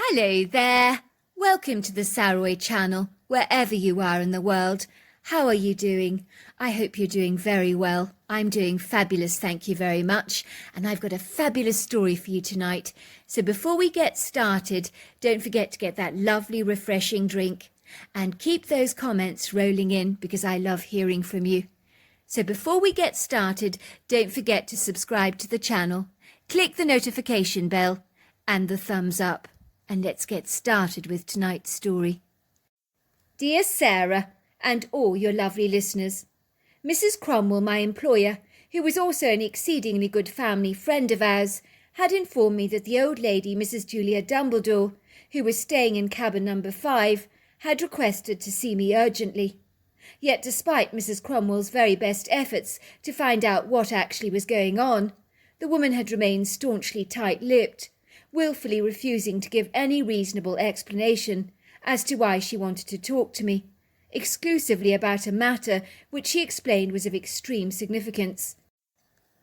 Hello there. Welcome to the Saroy channel, wherever you are in the world. How are you doing? I hope you're doing very well. I'm doing fabulous, thank you very much. And I've got a fabulous story for you tonight. So before we get started, don't forget to get that lovely, refreshing drink. And keep those comments rolling in because I love hearing from you. So before we get started, don't forget to subscribe to the channel. Click the notification bell and the thumbs up. And let's get started with tonight's story. Dear Sarah, and all your lovely listeners, Mrs. Cromwell, my employer, who was also an exceedingly good family friend of ours, had informed me that the old lady, Mrs. Julia Dumbledore, who was staying in cabin number 5, had requested to see me urgently. Yet despite Mrs. Cromwell's very best efforts to find out what actually was going on, the woman had remained staunchly tight-lipped, wilfully refusing to give any reasonable explanation as to why she wanted to talk to me, exclusively about a matter which she explained was of extreme significance.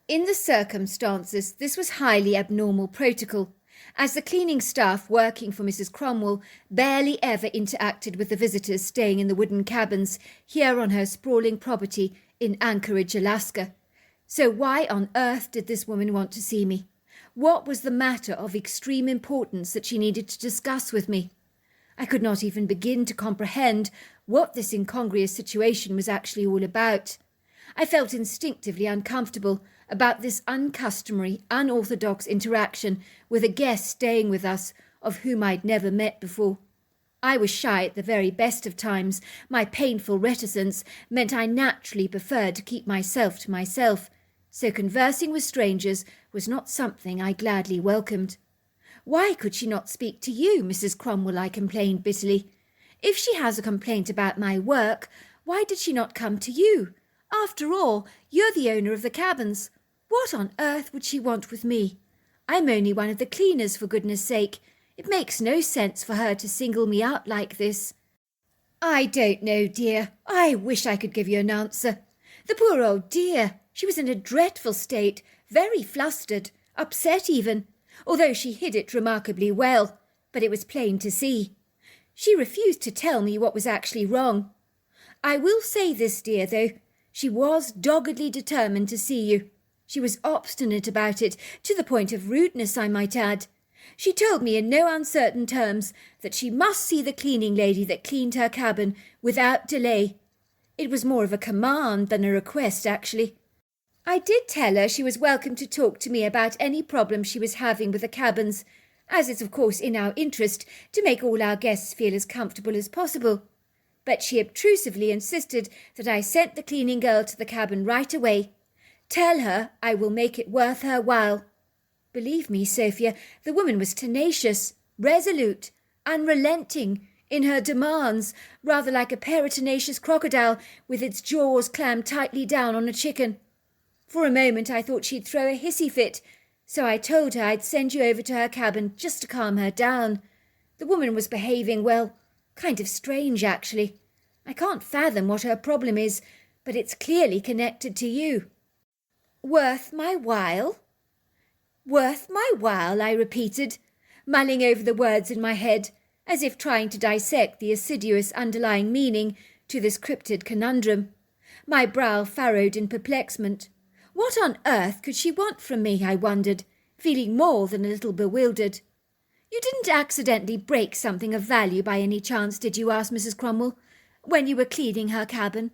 In the circumstances, this was highly abnormal protocol, as the cleaning staff working for Mrs. Cromwell barely ever interacted with the visitors staying in the wooden cabins here on her sprawling property in Anchorage, Alaska. So why on earth did this woman want to see me? What was the matter of extreme importance that she needed to discuss with me? I could not even begin to comprehend what this incongruous situation was actually all about. I felt instinctively uncomfortable about this uncustomary, unorthodox interaction with a guest staying with us of whom I'd never met before. I was shy at the very best of times. My painful reticence meant I naturally preferred to keep myself to myself, so conversing with strangers was not something I gladly welcomed. Why could she not speak to you, Mrs. Cromwell? I complained bitterly. If she has a complaint about my work, why did she not come to you? After all, you're the owner of the cabins. What on earth would she want with me? I'm only one of the cleaners, for goodness sake. It makes no sense for her to single me out like this. I don't know, dear. I wish I could give you an answer. The poor old dear. She was in a dreadful state, very flustered, upset even, although she hid it remarkably well, but it was plain to see. She refused to tell me what was actually wrong. I will say this, dear, though, she was doggedly determined to see you. She was obstinate about it, to the point of rudeness, I might add. She told me in no uncertain terms that she must see the cleaning lady that cleaned her cabin without delay. It was more of a command than a request, actually. I did tell her she was welcome to talk to me about any problem she was having with the cabins, as it's of course in our interest to make all our guests feel as comfortable as possible. But she obtrusively insisted that I sent the cleaning girl to the cabin right away. Tell her I will make it worth her while. Believe me, Sophia, the woman was tenacious, resolute, unrelenting in her demands, rather like a pertinacious crocodile with its jaws clammed tightly down on a chicken. For a moment I thought she'd throw a hissy fit, so I told her I'd send you over to her cabin just to calm her down. The woman was behaving well, kind of strange actually. I can't fathom what her problem is, but it's clearly connected to you. Worth my while? Worth my while, I repeated, mulling over the words in my head, as if trying to dissect the assiduous underlying meaning to this cryptid conundrum. My brow furrowed in perplexment. What on earth could she want from me, I wondered, feeling more than a little bewildered. You didn't accidentally break something of value by any chance, did you, asked Mrs. Cromwell, when you were cleaning her cabin?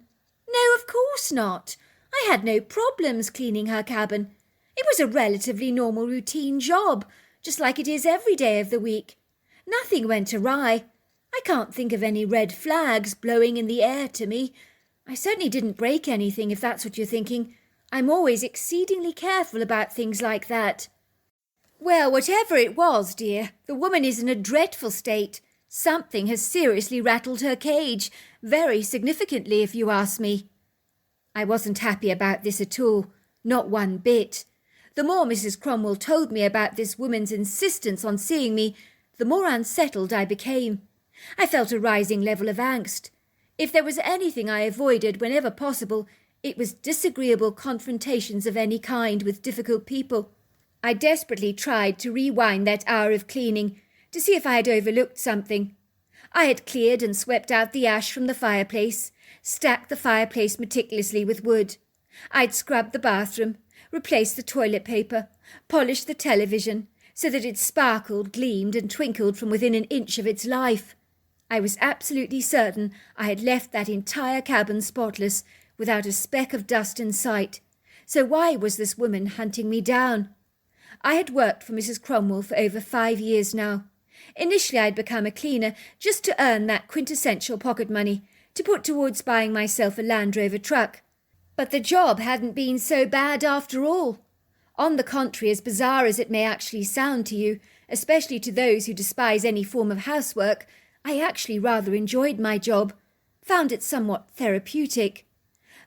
No, of course not. I had no problems cleaning her cabin. It was a relatively normal routine job, just like it is every day of the week. Nothing went awry. I can't think of any red flags blowing in the air to me. I certainly didn't break anything, if that's what you're thinking. I'm always exceedingly careful about things like that. Well, whatever it was, dear, the woman is in a dreadful state. Something has seriously rattled her cage, very significantly, if you ask me. I wasn't happy about this at all, not one bit. The more Mrs. Cromwell told me about this woman's insistence on seeing me, the more unsettled I became. I felt a rising level of angst. If there was anything I avoided whenever possible, it was disagreeable confrontations of any kind with difficult people. I desperately tried to rewind that hour of cleaning, to see if I had overlooked something. I had cleared and swept out the ash from the fireplace, stacked the fireplace meticulously with wood. I'd scrubbed the bathroom, replaced the toilet paper, polished the television, so that it sparkled, gleamed, and twinkled from within an inch of its life. I was absolutely certain I had left that entire cabin spotless, without a speck of dust in sight. So why was this woman hunting me down? I had worked for Mrs. Cromwell for over 5 years now. Initially I'd become a cleaner just to earn that quintessential pocket money, to put towards buying myself a Land Rover truck. But the job hadn't been so bad after all. On the contrary, as bizarre as it may actually sound to you, especially to those who despise any form of housework, I actually rather enjoyed my job, found it somewhat therapeutic.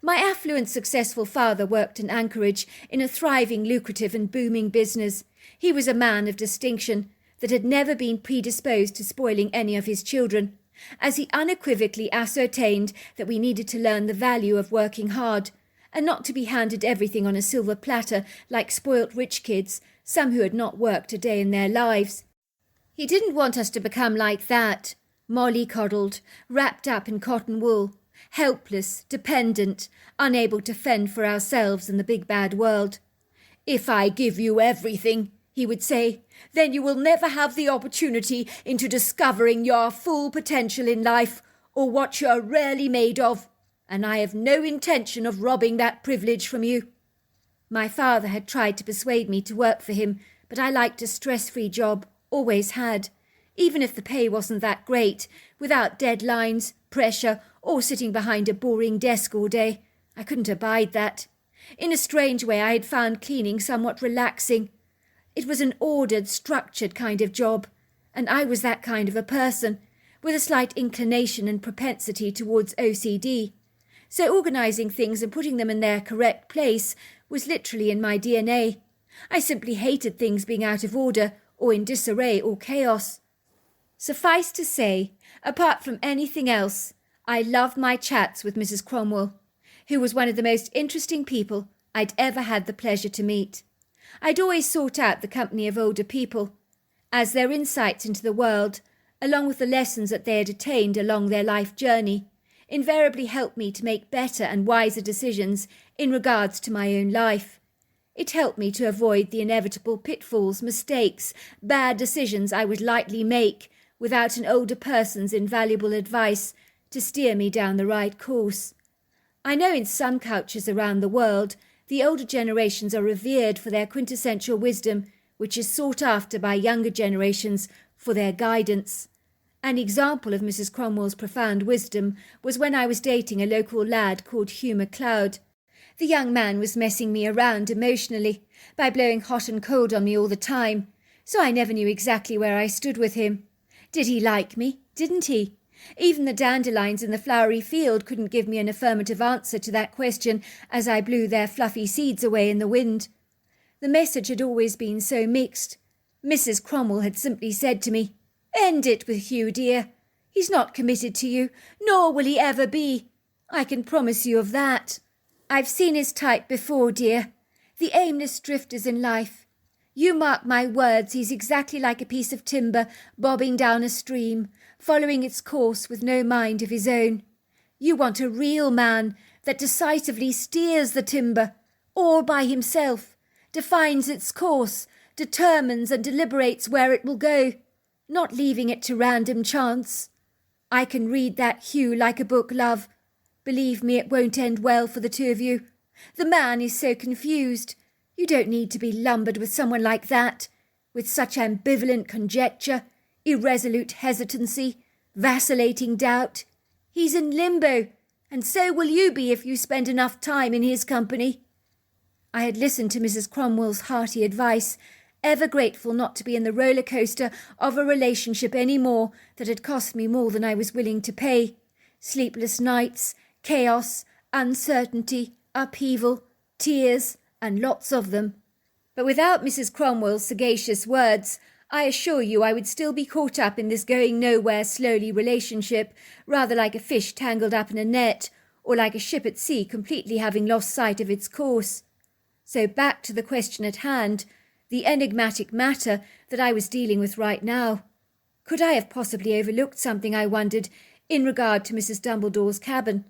My affluent, successful father worked in Anchorage in a thriving, lucrative and booming business. He was a man of distinction that had never been predisposed to spoiling any of his children, as he unequivocally ascertained that we needed to learn the value of working hard, and not to be handed everything on a silver platter like spoilt rich kids, some who had not worked a day in their lives. He didn't want us to become like that, mollycoddled, wrapped up in cotton wool, helpless, dependent, unable to fend for ourselves in the big bad world. "If I give you everything," he would say, "then you will never have the opportunity into discovering your full potential in life, or what you're really made of, and I have no intention of robbing that privilege from you." My father had tried to persuade me to work for him, but I liked a stress-free job, always had, even if the pay wasn't that great, without deadlines, pressure, or sitting behind a boring desk all day. I couldn't abide that. In a strange way, I had found cleaning somewhat relaxing. It was an ordered, structured kind of job, and I was that kind of a person, with a slight inclination and propensity towards OCD. So organising things and putting them in their correct place was literally in my DNA. I simply hated things being out of order, or in disarray or chaos. Suffice to say, apart from anything else, I loved my chats with Mrs. Cromwell, who was one of the most interesting people I'd ever had the pleasure to meet. I'd always sought out the company of older people, as their insights into the world, along with the lessons that they had attained along their life journey, invariably helped me to make better and wiser decisions in regards to my own life. It helped me to avoid the inevitable pitfalls, mistakes, bad decisions I would likely make without an older person's invaluable advice to steer me down the right course. I know in some cultures around the world, the older generations are revered for their quintessential wisdom, which is sought after by younger generations for their guidance. An example of Mrs. Cromwell's profound wisdom was when I was dating a local lad called Hugh MacLeod. The young man was messing me around emotionally by blowing hot and cold on me all the time, so I never knew exactly where I stood with him. Did he like me? Didn't he? Even the dandelions in the flowery field couldn't give me an affirmative answer to that question as I blew their fluffy seeds away in the wind. The message had always been so mixed. Mrs. Cromwell had simply said to me, "End it with Hugh, dear. He's not committed to you, nor will he ever be. I can promise you of that. I've seen his type before, dear. The aimless drifters in life. You mark my words, he's exactly like a piece of timber bobbing down a stream, following its course with no mind of his own. You want a real man that decisively steers the timber, all by himself, defines its course, determines and deliberates where it will go, not leaving it to random chance. I can read that Hugh like a book, love. Believe me, it won't end well for the two of you. The man is so confused. You don't need to be lumbered with someone like that, with such ambivalent conjecture, irresolute hesitancy, vacillating doubt. He's in limbo, and so will you be if you spend enough time in his company." I had listened to Mrs. Cromwell's hearty advice, ever grateful not to be in the roller coaster of a relationship any more that had cost me more than I was willing to pay. Sleepless nights, chaos, uncertainty, upheaval, tears, and lots of them. But without Mrs. Cromwell's sagacious words, I assure you I would still be caught up in this going nowhere slowly relationship, rather like a fish tangled up in a net, or like a ship at sea completely having lost sight of its course. So back to the question at hand, the enigmatic matter that I was dealing with right now. Could I have possibly overlooked something, I wondered, in regard to Mrs. Dumbledore's cabin?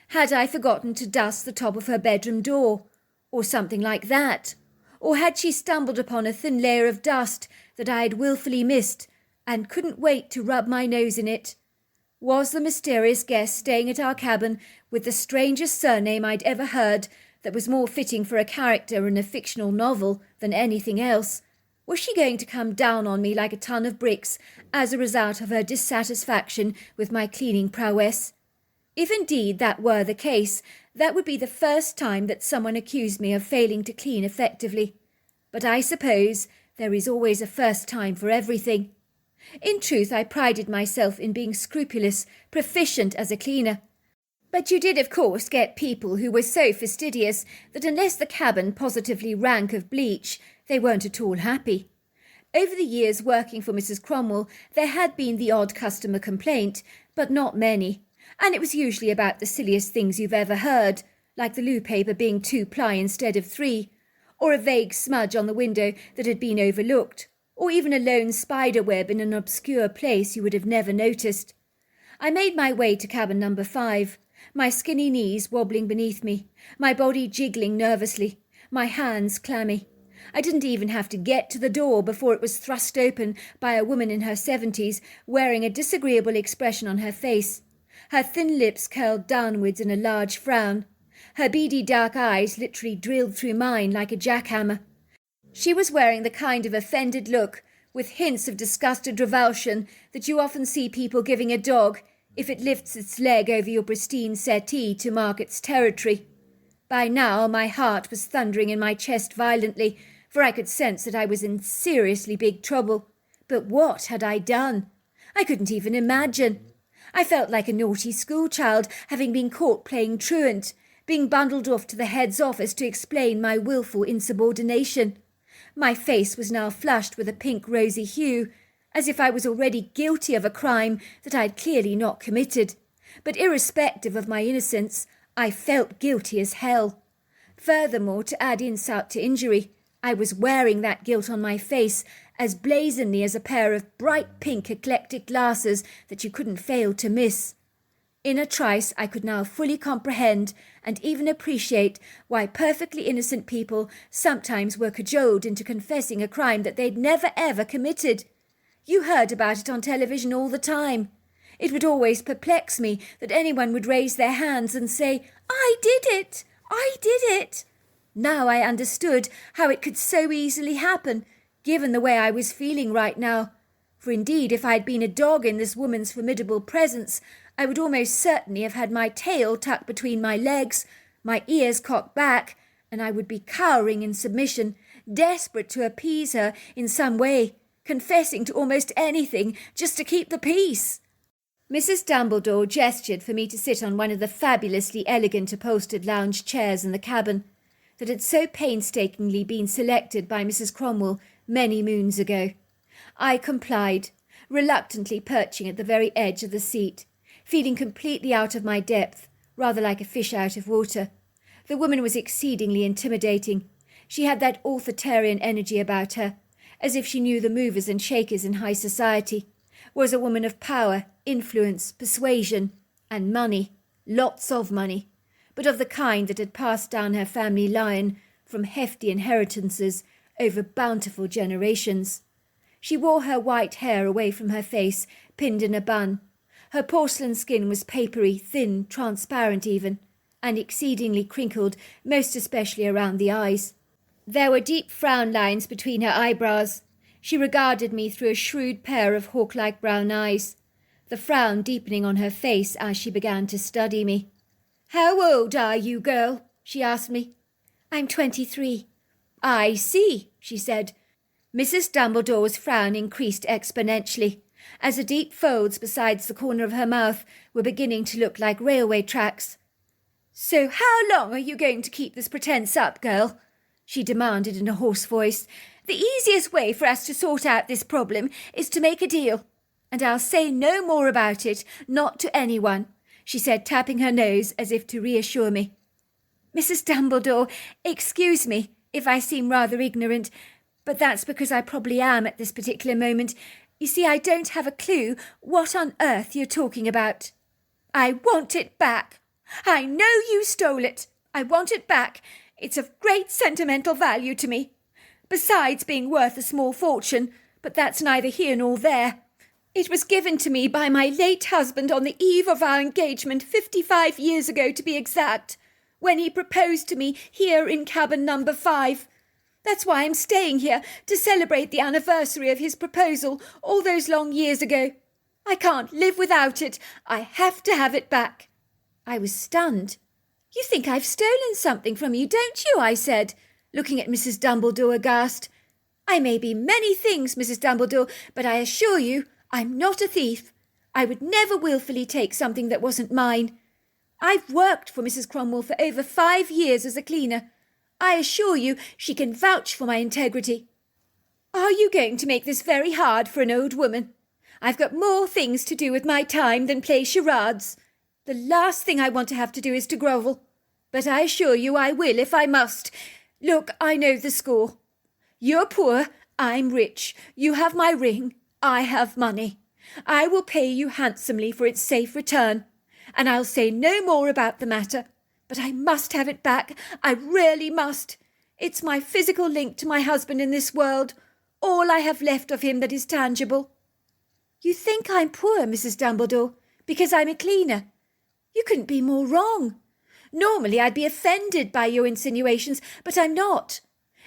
Had I forgotten to dust the top of her bedroom door, or something like that? Or had she stumbled upon a thin layer of dust that I had wilfully missed, and couldn't wait to rub my nose in it? Was the mysterious guest staying at our cabin with the strangest surname I'd ever heard, that was more fitting for a character in a fictional novel than anything else? Was she going to come down on me like a ton of bricks as a result of her dissatisfaction with my cleaning prowess? If indeed that were the case, that would be the first time that someone accused me of failing to clean effectively. But I suppose there is always a first time for everything. In truth, I prided myself in being scrupulous, proficient as a cleaner. But you did, of course, get people who were so fastidious that unless the cabin positively rank of bleach, they weren't at all happy. Over the years working for Mrs. Cromwell, there had been the odd customer complaint, but not many, and it was usually about the silliest things you've ever heard, like the loo paper being 2-ply instead of 3, or a vague smudge on the window that had been overlooked, or even a lone spider web in an obscure place you would have never noticed. I made my way to cabin number 5, my skinny knees wobbling beneath me, my body jiggling nervously, my hands clammy. I didn't even have to get to the door before it was thrust open by a woman in her 70s, wearing a disagreeable expression on her face. Her thin lips curled downwards in a large frown. Her beady dark eyes literally drilled through mine like a jackhammer. She was wearing the kind of offended look, with hints of disgusted revulsion, that you often see people giving a dog if it lifts its leg over your pristine settee to mark its territory. By now my heart was thundering in my chest violently, for I could sense that I was in seriously big trouble. But what had I done? I couldn't even imagine. I felt like a naughty schoolchild having been caught playing truant, being bundled off to the head's office to explain my wilful insubordination. My face was now flushed with a pink rosy hue, as if I was already guilty of a crime that I had clearly not committed. But irrespective of my innocence, I felt guilty as hell. Furthermore, to add insult to injury, I was wearing that guilt on my face as blazonly as a pair of bright pink eclectic glasses that you couldn't fail to miss. In a trice I could now fully comprehend and even appreciate why perfectly innocent people sometimes were cajoled into confessing a crime that they'd never ever committed. You heard about it on television all the time. It would always perplex me that anyone would raise their hands and say, "I did it! I did it!" Now I understood how it could so easily happen, given the way I was feeling right now. For indeed, if I had been a dog in this woman's formidable presence, I would almost certainly have had my tail tucked between my legs, my ears cocked back, and I would be cowering in submission, desperate to appease her in some way, confessing to almost anything just to keep the peace. Mrs. Dumbledore gestured for me to sit on one of the fabulously elegant upholstered lounge chairs in the cabin that had so painstakingly been selected by Mrs. Cromwell many moons ago. I complied, reluctantly perching at the very edge of the seat, feeling completely out of my depth, rather like a fish out of water. The woman was exceedingly intimidating. She had that authoritarian energy about her, as if she knew the movers and shakers in high society, was a woman of power, influence, persuasion, and money, lots of money, but of the kind that had passed down her family line from hefty inheritances over bountiful generations. She wore her white hair away from her face, pinned in a bun. Her porcelain skin was papery, thin, transparent even, and exceedingly crinkled, most especially around the eyes. There were deep frown lines between her eyebrows. She regarded me through a shrewd pair of hawk-like brown eyes, the frown deepening on her face as she began to study me. "How old are you, girl?" she asked me. "I'm 23. "I see," she said. Mrs. Dumbledore's frown increased exponentially, as the deep folds besides the corner of her mouth were beginning to look like railway tracks. "So how long are you going to keep this pretence up, girl?" she demanded in a hoarse voice. "The easiest way for us to sort out this problem is to make a deal, and I'll say no more about it, not to anyone," she said, tapping her nose as if to reassure me. "Mrs. Dumbledore, excuse me if I seem rather ignorant, but that's because I probably am at this particular moment. You see, I don't have a clue what on earth you're talking about. I want it back. I know you stole it. I want it back. It's of great sentimental value to me. Besides being worth a small fortune, but that's neither here nor there. It was given to me by my late husband on the eve of our engagement 55 years ago to be exact, when he proposed to me here in cabin number 5. That's why I'm staying here, to celebrate the anniversary of his proposal all those long years ago. I can't live without it. I have to have it back. I was stunned. You think I've stolen something from you, don't you? I said, looking at Mrs. Dumbledore aghast. I may be many things, Mrs. Dumbledore, but I assure you I'm not a thief. I would never wilfully take something that wasn't mine. I've worked for Mrs. Cromwell for over 5 years as a cleaner. I assure you she can vouch for my integrity. Are you going to make this very hard for an old woman? I've got more things to do with my time than play charades. The last thing I want to have to do is to grovel. But I assure you I will if I must. Look, I know the score. You're poor, I'm rich. You have my ring, I have money. I will pay you handsomely for its safe return, and I'll say no more about the matter. But I must have it back. I really must. It's my physical link to my husband in this world, all I have left of him that is tangible. You think I'm poor, Mrs. Dumbledore, because I'm a cleaner. You couldn't be more wrong. Normally I'd be offended by your insinuations, but I'm not.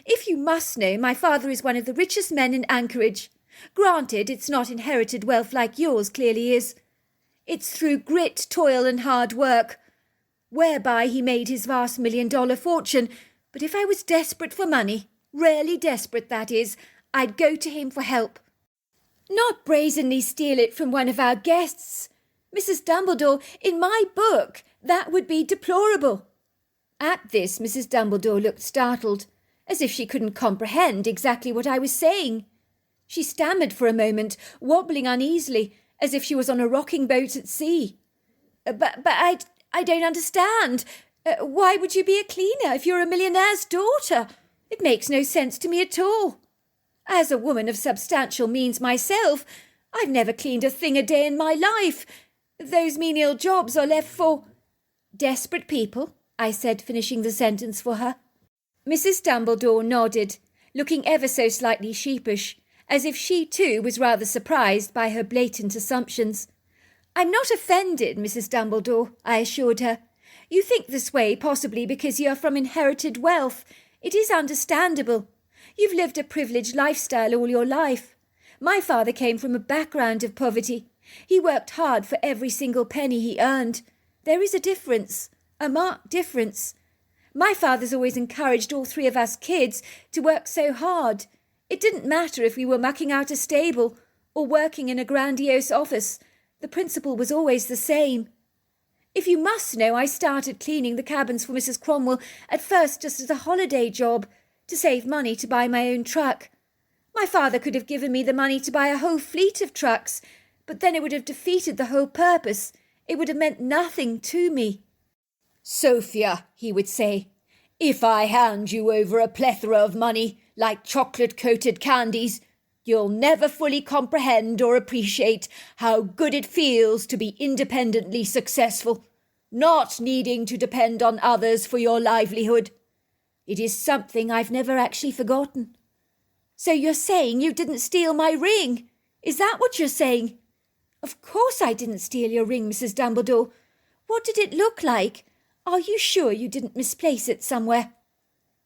If you must know, my father is one of the richest men in Anchorage. Granted, it's not inherited wealth like yours clearly is. It's through grit, toil and hard work, whereby he made his vast $1 million fortune. But if I was desperate for money, really desperate that is, I'd go to him for help. Not brazenly steal it from one of our guests. Mrs. Dumbledore, in my book, that would be deplorable. At this, Mrs. Dumbledore looked startled, as if she couldn't comprehend exactly what I was saying. She stammered for a moment, wobbling uneasily, as if she was on a rocking boat at sea. But I don't understand. Why would you be a cleaner if you're a millionaire's daughter? It makes no sense to me at all. As a woman of substantial means myself, I've never cleaned a thing a day in my life. Those menial jobs are left for desperate people, I said, finishing the sentence for her. Mrs. Dumbledore nodded, looking ever so slightly sheepish, as if she too was rather surprised by her blatant assumptions. I'm not offended, Mrs. Dumbledore, I assured her. You think this way possibly because you are from inherited wealth. It is understandable. You've lived a privileged lifestyle all your life. My father came from a background of poverty. He worked hard for every single penny he earned. There is a difference, a marked difference. My father's always encouraged all 3 of us kids to work so hard. It didn't matter if we were mucking out a stable or working in a grandiose office. The principle was always the same. If you must know, I started cleaning the cabins for Mrs. Cromwell at first just as a holiday job, to save money to buy my own truck. My father could have given me the money to buy a whole fleet of trucks, but then it would have defeated the whole purpose. It would have meant nothing to me. Sophia, he would say, if I hand you over a plethora of money, like chocolate-coated candies, you'll never fully comprehend or appreciate how good it feels to be independently successful, not needing to depend on others for your livelihood. It is something I've never actually forgotten. So you're saying you didn't steal my ring? Is that what you're saying? Of course I didn't steal your ring, Mrs. Dumbledore. What did it look like? Are you sure you didn't misplace it somewhere?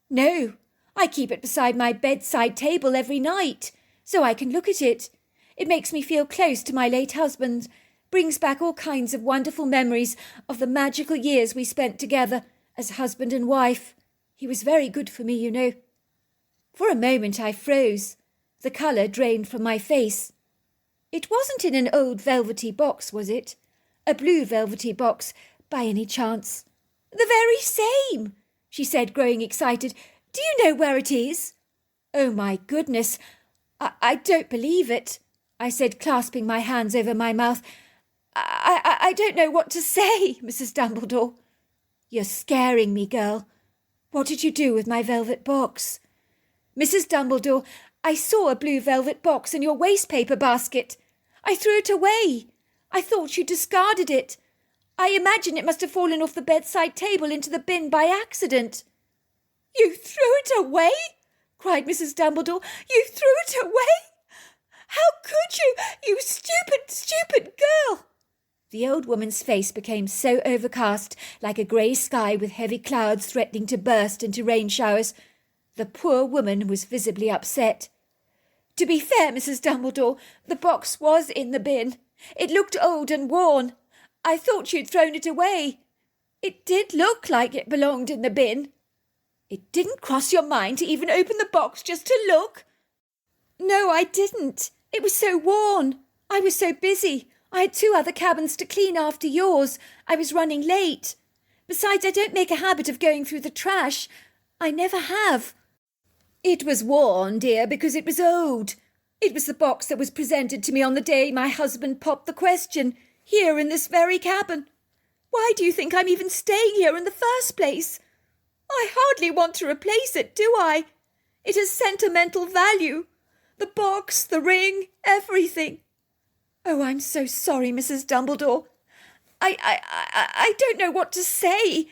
No, I keep it beside my bedside table every night, so I can look at it. It makes me feel close to my late husband, brings back all kinds of wonderful memories of the magical years we spent together as husband and wife. He was very good for me, you know. For a moment I froze. The colour drained from my face. It wasn't in an old velvety box, was it? A blue velvety box, by any chance? The very same, she said, growing excited. Do you know where it is? Oh, my goodness. I don't believe it, I said, clasping my hands over my mouth. I don't know what to say, Mrs. Dumbledore. You're scaring me, girl. What did you do with my velvet box? Mrs. Dumbledore, I saw a blue velvet box in your wastepaper basket. I threw it away. I thought you discarded it. I imagine it must have fallen off the bedside table into the bin by accident." "You threw it away?" cried Mrs. Dumbledore. "You threw it away? How could you, you stupid, stupid girl?" The old woman's face became so overcast, like a grey sky with heavy clouds threatening to burst into rain showers. The poor woman was visibly upset. "To be fair, Mrs. Dumbledore, the box was in the bin. It looked old and worn. I thought you'd thrown it away. It did look like it belonged in the bin." "It didn't cross your mind to even open the box just to look?" "No, I didn't. It was so worn. I was so busy. I had 2 other cabins to clean after yours. I was running late. Besides, I don't make a habit of going through the trash. I never have." "It was worn, dear, because it was old. It was the box that was presented to me on the day my husband popped the question, here in this very cabin. Why do you think I'm even staying here in the first place? I hardly want to replace it, do I? It has sentimental value. The box, the ring, everything. Oh, I'm so sorry, Mrs. Dumbledore. I don't know what to say.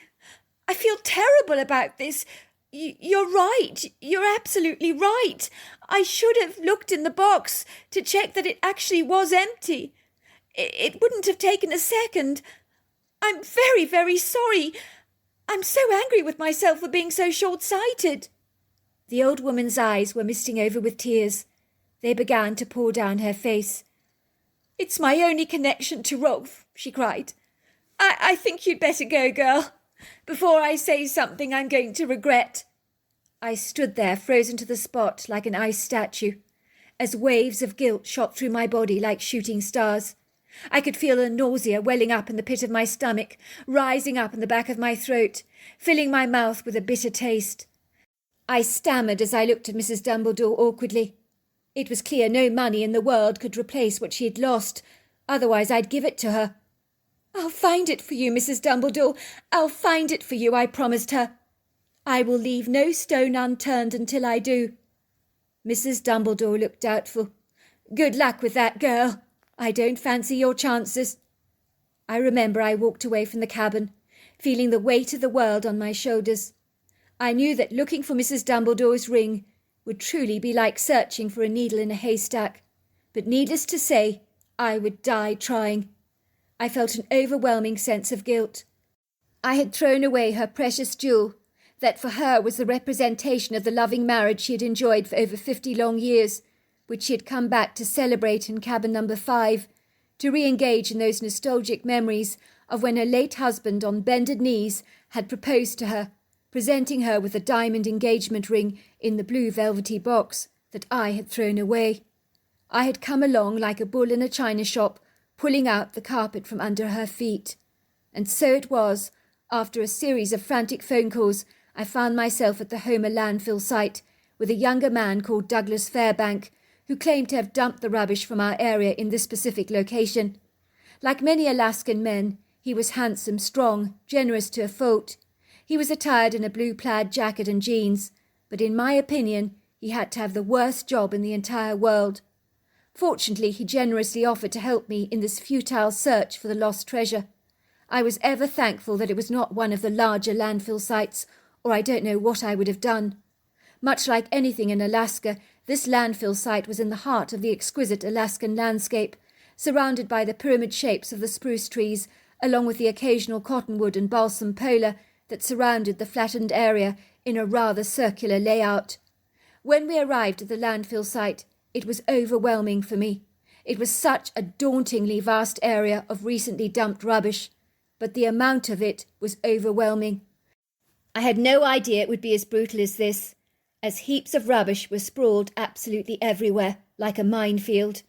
I feel terrible about this. You're right. You're absolutely right. I should have looked in the box to check that it actually was empty. It wouldn't have taken a second. I'm very, very sorry. I'm so angry with myself for being so short-sighted." The old woman's eyes were misting over with tears. They began to pour down her face. "It's my only connection to Rolf," she cried. I think you'd better go, girl, before I say something I'm going to regret." I stood there, frozen to the spot like an ice statue, as waves of guilt shot through my body like shooting stars. I could feel a nausea welling up in the pit of my stomach, rising up in the back of my throat, filling my mouth with a bitter taste. I stammered as I looked at Mrs. Dumbledore awkwardly. It was clear no money in the world could replace what she had lost, otherwise I'd give it to her. "I'll find it for you, Mrs. Dumbledore. I'll find it for you," I promised her. "I will leave no stone unturned until I do." Mrs. Dumbledore looked doubtful. "Good luck with that, girl. I don't fancy your chances." I remember I walked away from the cabin, feeling the weight of the world on my shoulders. I knew that looking for Mrs. Dumbledore's ring would truly be like searching for a needle in a haystack, but needless to say, I would die trying. I felt an overwhelming sense of guilt. I had thrown away her precious jewel, that for her was the representation of the loving marriage she had enjoyed for over 50 long years, which she had come back to celebrate in cabin number 5, to re-engage in those nostalgic memories of when her late husband on bended knees had proposed to her, presenting her with a diamond engagement ring in the blue velvety box that I had thrown away. I had come along like a bull in a china shop, pulling out the carpet from under her feet. And so it was, after a series of frantic phone calls, I found myself at the Homer landfill site with a younger man called Douglas Fairbank, who claimed to have dumped the rubbish from our area in this specific location. Like many Alaskan men, he was handsome, strong, generous to a fault. He was attired in a blue plaid jacket and jeans, but in my opinion, he had to have the worst job in the entire world. Fortunately, he generously offered to help me in this futile search for the lost treasure. I was ever thankful that it was not one of the larger landfill sites, or I don't know what I would have done. Much like anything in Alaska, this landfill site was in the heart of the exquisite Alaskan landscape, surrounded by the pyramid shapes of the spruce trees, along with the occasional cottonwood and balsam polar that surrounded the flattened area in a rather circular layout. When we arrived at the landfill site, it was overwhelming for me. It was such a dauntingly vast area of recently dumped rubbish, but the amount of it was overwhelming. I had no idea it would be as brutal as this, as heaps of rubbish were sprawled absolutely everywhere, like a minefield.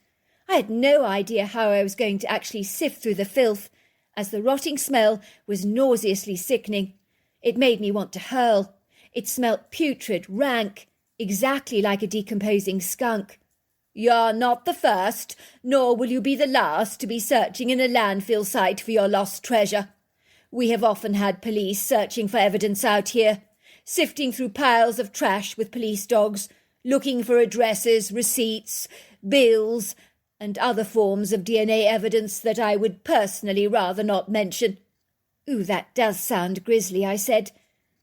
I had no idea how I was going to actually sift through the filth, as the rotting smell was nauseously sickening. It made me want to hurl. It smelt putrid, rank, exactly like a decomposing skunk. "You're not the first, nor will you be the last to be searching in a landfill site for your lost treasure. We have often had police searching for evidence out here, sifting through piles of trash with police dogs, looking for addresses, receipts, bills, and other forms of DNA evidence that I would personally rather not mention." "Ooh, that does sound grisly," I said.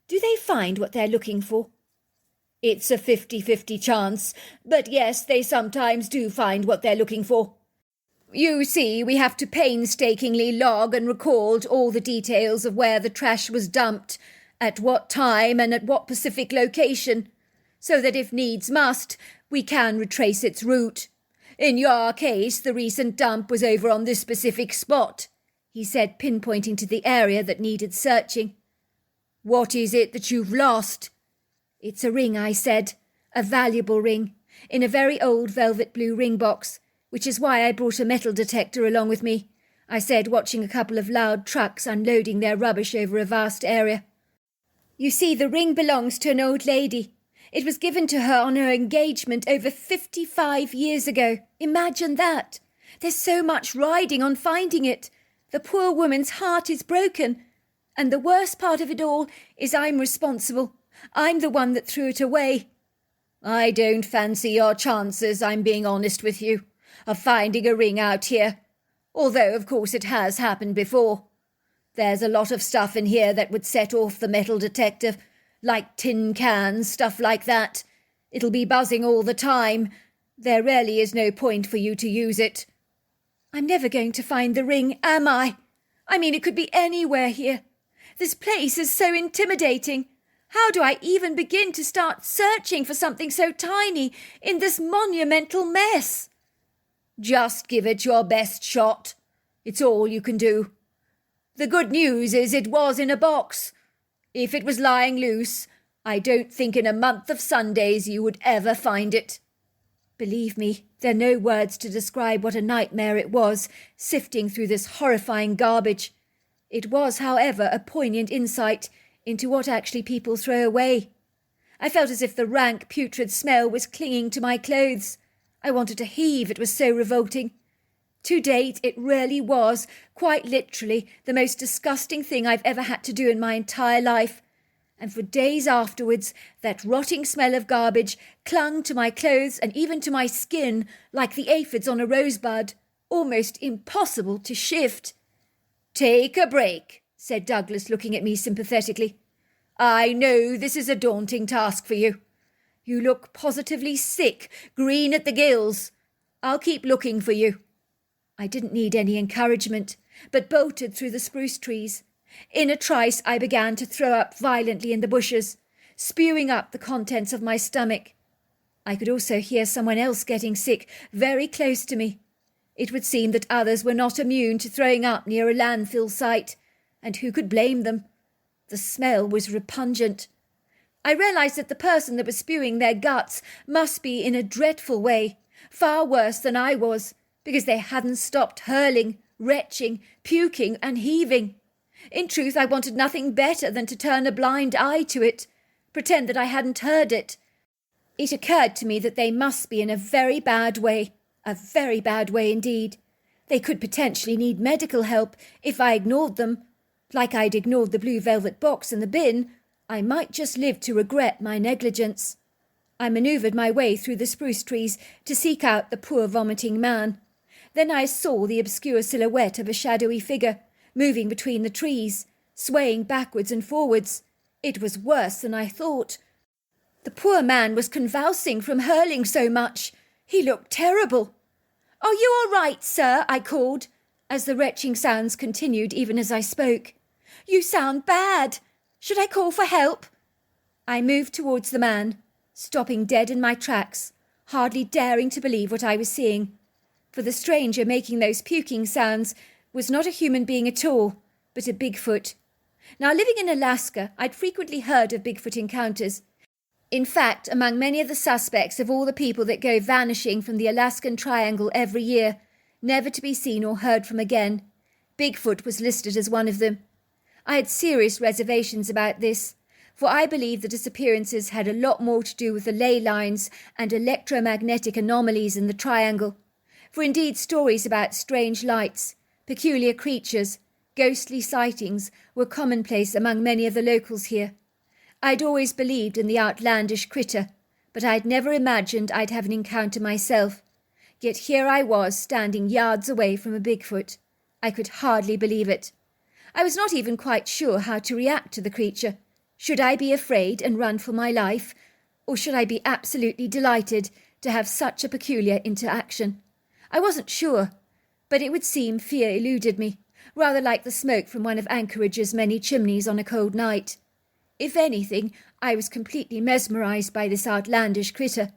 "Do they find what they're looking for?" "It's a 50-50 chance, but yes, they sometimes do find what they're looking for. You see, we have to painstakingly log and record all the details of where the trash was dumped, at what time and at what specific location, so that if needs must, we can retrace its route. In your case, the recent dump was over on this specific spot," he said, pinpointing to the area that needed searching. "What is it that you've lost?" "It's a ring," I said, "a valuable ring, in a very old velvet blue ring box, which is why I brought a metal detector along with me," I said, watching a couple of loud trucks unloading their rubbish over a vast area. "You see, the ring belongs to an old lady. It was given to her on her engagement over 55 years ago. Imagine that. There's so much riding on finding it. The poor woman's heart is broken. And the worst part of it all is I'm responsible. I'm the one that threw it away." "I don't fancy your chances, I'm being honest with you, of finding a ring out here. Although, of course, it has happened before. There's a lot of stuff in here that would set off the metal detector, like tin cans, stuff like that. It'll be buzzing all the time. There really is no point for you to use it." "I'm never going to find the ring, am I? I mean, it could be anywhere here. This place is so intimidating. How do I even begin to start searching for something so tiny in this monumental mess?" "Just give it your best shot. It's all you can do. The good news is it was in a box. If it was lying loose, I don't think in a month of Sundays you would ever find it." Believe me, there are no words to describe what a nightmare it was, sifting through this horrifying garbage. It was, however, a poignant insight into what actually people throw away. I felt as if the rank, putrid smell was clinging to my clothes. I wanted to heave, it was so revolting. To date, it really was, quite literally, the most disgusting thing I've ever had to do in my entire life. And for days afterwards, that rotting smell of garbage clung to my clothes and even to my skin like the aphids on a rosebud, almost impossible to shift. "Take a break," said Douglas, looking at me sympathetically. "I know this is a daunting task for you. You look positively sick, green at the gills. I'll keep looking for you." I didn't need any encouragement, but bolted through the spruce trees. In a trice I began to throw up violently in the bushes, spewing up the contents of my stomach. I could also hear someone else getting sick very close to me. It would seem that others were not immune to throwing up near a landfill site, and who could blame them? The smell was repugnant. I realized that the person that was spewing their guts must be in a dreadful way, far worse than I was, because they hadn't stopped hurling, retching, puking, and heaving. In truth, I wanted nothing better than to turn a blind eye to it, pretend that I hadn't heard it. It occurred to me that they must be in a very bad way indeed. They could potentially need medical help if I ignored them. Like I'd ignored the blue velvet box in the bin, I might just live to regret my negligence. I manoeuvred my way through the spruce trees to seek out the poor vomiting man. Then I saw the obscure silhouette of a shadowy figure, moving between the trees, swaying backwards and forwards. It was worse than I thought. The poor man was convulsing from hurling so much. He looked terrible. "Are you all right, sir?" I called, as the retching sounds continued even as I spoke. "You sound bad. Should I call for help?" I moved towards the man, stopping dead in my tracks, hardly daring to believe what I was seeing. For the stranger making those puking sounds was not a human being at all, but a Bigfoot. Now, living in Alaska, I'd frequently heard of Bigfoot encounters. In fact, among many of the suspects of all the people that go vanishing from the Alaskan Triangle every year, never to be seen or heard from again, Bigfoot was listed as one of them. I had serious reservations about this, for I believe the disappearances had a lot more to do with the ley lines and electromagnetic anomalies in the triangle. For indeed stories about strange lights, peculiar creatures, ghostly sightings were commonplace among many of the locals here. I'd always believed in the outlandish critter, but I'd never imagined I'd have an encounter myself. Yet here I was, standing yards away from a Bigfoot. I could hardly believe it. I was not even quite sure how to react to the creature. Should I be afraid and run for my life, or should I be absolutely delighted to have such a peculiar interaction? I wasn't sure, but it would seem fear eluded me, rather like the smoke from one of Anchorage's many chimneys on a cold night. If anything, I was completely mesmerised by this outlandish critter.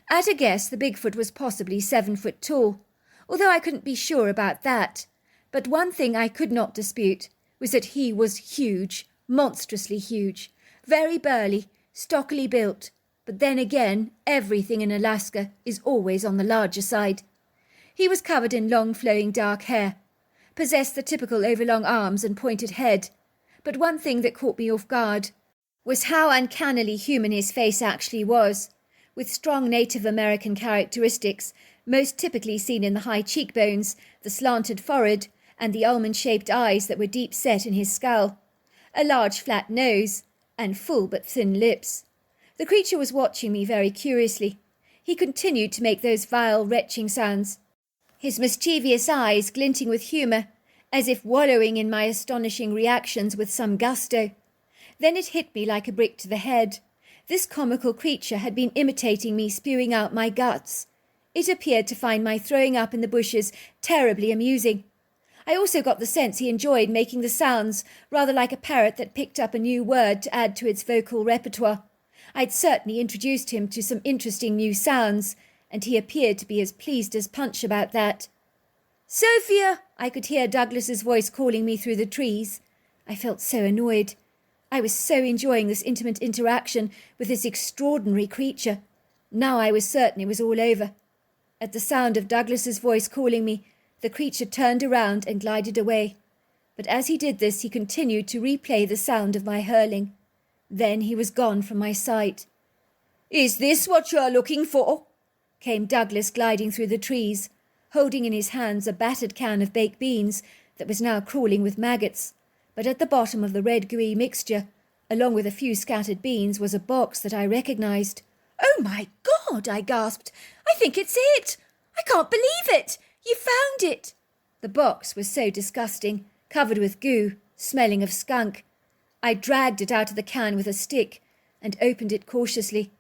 At a guess, the Bigfoot was possibly 7 foot tall, although I couldn't be sure about that. But one thing I could not dispute was that he was huge, monstrously huge, very burly, stockily built. But then again, everything in Alaska is always on the larger side. He was covered in long flowing dark hair, possessed the typical overlong arms and pointed head. But one thing that caught me off guard was how uncannily human his face actually was, with strong Native American characteristics, most typically seen in the high cheekbones, the slanted forehead, and the almond-shaped eyes that were deep set in his skull, a large flat nose, and full but thin lips. The creature was watching me very curiously. He continued to make those vile, retching sounds, his mischievous eyes glinting with humour, as if wallowing in my astonishing reactions with some gusto. Then it hit me like a brick to the head. This comical creature had been imitating me spewing out my guts. It appeared to find my throwing up in the bushes terribly amusing. I also got the sense he enjoyed making the sounds, rather like a parrot that picked up a new word to add to its vocal repertoire. I'd certainly introduced him to some interesting new sounds, and he appeared to be as pleased as Punch about that. "Sophia!" I could hear Douglas's voice calling me through the trees. I felt so annoyed. I was so enjoying this intimate interaction with this extraordinary creature. Now I was certain it was all over. At the sound of Douglas's voice calling me, the creature turned around and glided away. But as he did this, he continued to replay the sound of my hurling. Then he was gone from my sight. "Is this what you're looking for?" came Douglas gliding through the trees, holding in his hands a battered can of baked beans that was now crawling with maggots. But at the bottom of the red gooey mixture, along with a few scattered beans, was a box that I recognised. "Oh my God!" I gasped. "I think it's it! I can't believe it! You found it!" The box was so disgusting, covered with goo, smelling of skunk. I dragged it out of the can with a stick and opened it cautiously.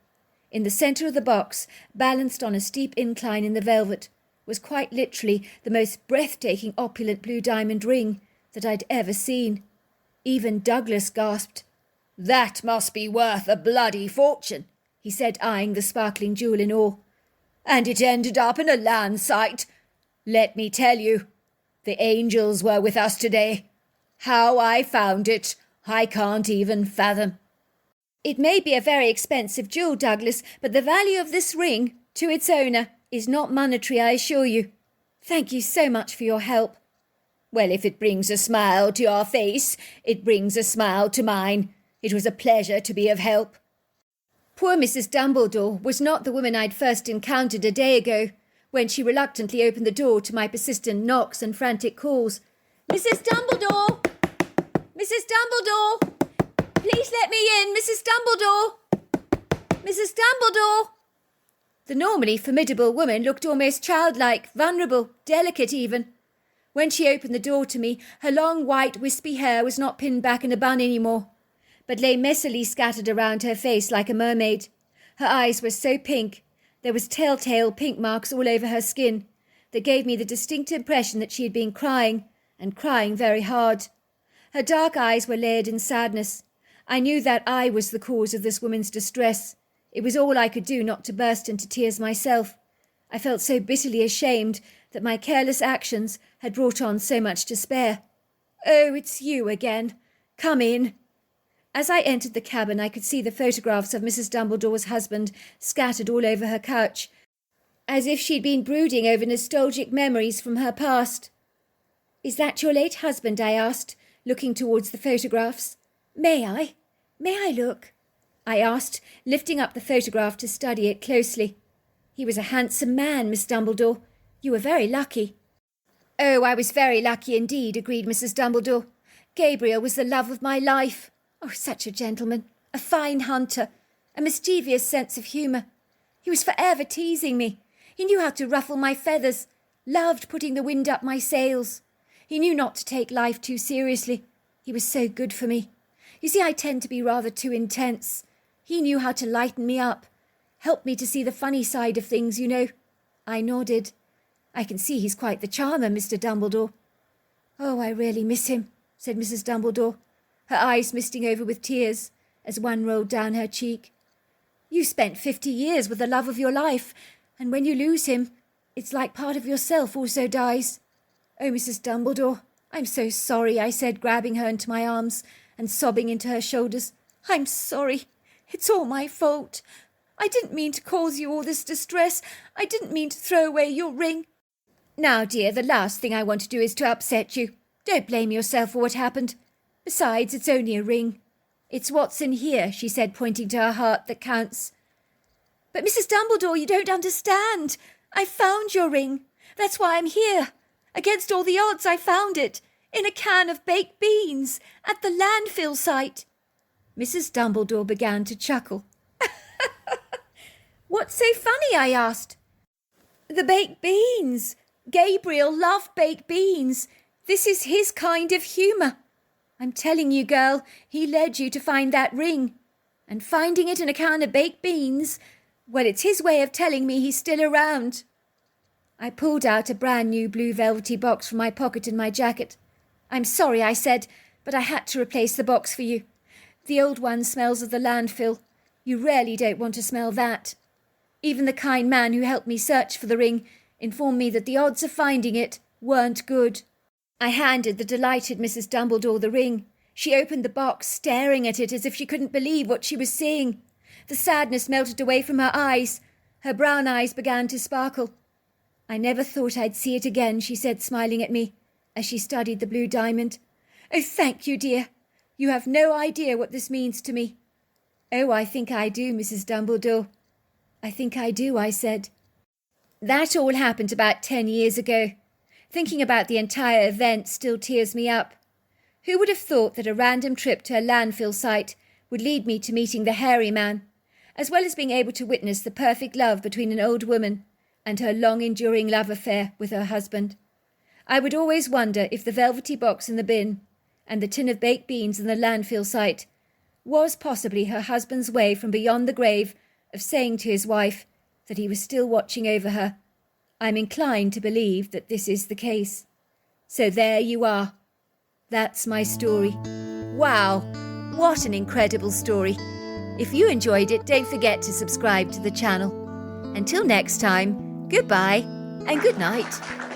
In the centre of the box, balanced on a steep incline in the velvet, was quite literally the most breathtaking opulent blue diamond ring that I'd ever seen. Even Douglas gasped. "That must be worth a bloody fortune," he said, eyeing the sparkling jewel in awe. "And it ended up in a land site. Let me tell you, the angels were with us today. How I found it, I can't even fathom." "It may be a very expensive jewel, Douglas, but the value of this ring, to its owner, is not monetary, I assure you. Thank you so much for your help." "Well, if it brings a smile to your face, it brings a smile to mine. It was a pleasure to be of help." Poor Mrs. Dumbledore was not the woman I'd first encountered a day ago, when she reluctantly opened the door to my persistent knocks and frantic calls. "Mrs. Dumbledore! Mrs. Dumbledore! Please let me in, Mrs. Dumbledore! Mrs. Dumbledore!" The normally formidable woman looked almost childlike, vulnerable, delicate even. When she opened the door to me, her long white wispy hair was not pinned back in a bun anymore, but lay messily scattered around her face like a mermaid. Her eyes were so pink, there was telltale pink marks all over her skin, that gave me the distinct impression that she had been crying, and crying very hard. Her dark eyes were layered in sadness. I knew that I was the cause of this woman's distress. It was all I could do not to burst into tears myself. I felt so bitterly ashamed that my careless actions had brought on so much despair. "Oh, it's you again. Come in." As I entered the cabin, I could see the photographs of Mrs. Dumbledore's husband scattered all over her couch, as if she'd been brooding over nostalgic memories from her past. "Is that your late husband?" I asked, looking towards the photographs. May I look?" I asked, lifting up the photograph to study it closely. "He was a handsome man, Miss Dumbledore. You were very lucky." "Oh, I was very lucky indeed," agreed Mrs. Dumbledore. "Gabriel was the love of my life. Oh, such a gentleman, a fine hunter. a mischievous sense of humour. He was forever teasing me. He knew how to ruffle my feathers, loved putting the wind up my sails. He knew not to take life too seriously. He was so good for me. You see, I tend to be rather too intense. He knew how to lighten me up, help me to see the funny side of things, you know. I nodded. I can see he's quite the charmer, Mr. Dumbledore. Oh, I really miss him, said Mrs. Dumbledore, her eyes misting over with tears as one rolled down her cheek. You spent 50 years with the love of your life, and when you lose him, it's like part of yourself also dies. Oh, Mrs. Dumbledore, I'm so sorry, I said, grabbing her into my arms and sobbing into her shoulders. I'm sorry. It's all my fault. I didn't mean to cause you all this distress. I didn't mean to throw away your ring. Now, dear, the last thing I want to do is to upset you. Don't blame yourself for what happened. Besides, it's only a ring. It's what's in here, she said, pointing to her heart, that counts. But, Mrs. Dumbledore, you don't understand. I found your ring. That's why I'm here. Against all the odds, I found it. In a can of baked beans. At the landfill site. Mrs. Dumbledore began to chuckle. What's so funny? I asked. The baked beans. Gabriel loved baked beans. This is his kind of humour. I'm telling you, girl, he led you to find that ring. And finding it in a can of baked beans, well, it's his way of telling me he's still around. I pulled out a brand new blue velvety box from my pocket in my jacket. I'm sorry, I said, but I had to replace the box for you. The old one smells of the landfill. You really don't want to smell that. Even the kind man who helped me search for the ring informed me that the odds of finding it weren't good. I handed the delighted Mrs. Dumbledore the ring. She opened the box, staring at it as if she couldn't believe what she was seeing. The sadness melted away from her eyes. Her brown eyes began to sparkle. I never thought I'd see it again, she said, smiling at me, as she studied the blue diamond. Oh, thank you, dear. You have no idea what this means to me. Oh, I think I do, Mrs. Dumbledore. I think I do, I said. That all happened about 10 years ago. Thinking about the entire event still tears me up. Who would have thought that a random trip to a landfill site would lead me to meeting the hairy man, as well as being able to witness the perfect love between an old woman and her long-enduring love affair with her husband. I would always wonder if the velvety box in the bin and the tin of baked beans in the landfill site was possibly her husband's way from beyond the grave of saying to his wife that he was still watching over her. I'm inclined to believe that this is the case. So there you are. That's my story. Wow, what an incredible story. If you enjoyed it, don't forget to subscribe to the channel. Until next time, goodbye and good night.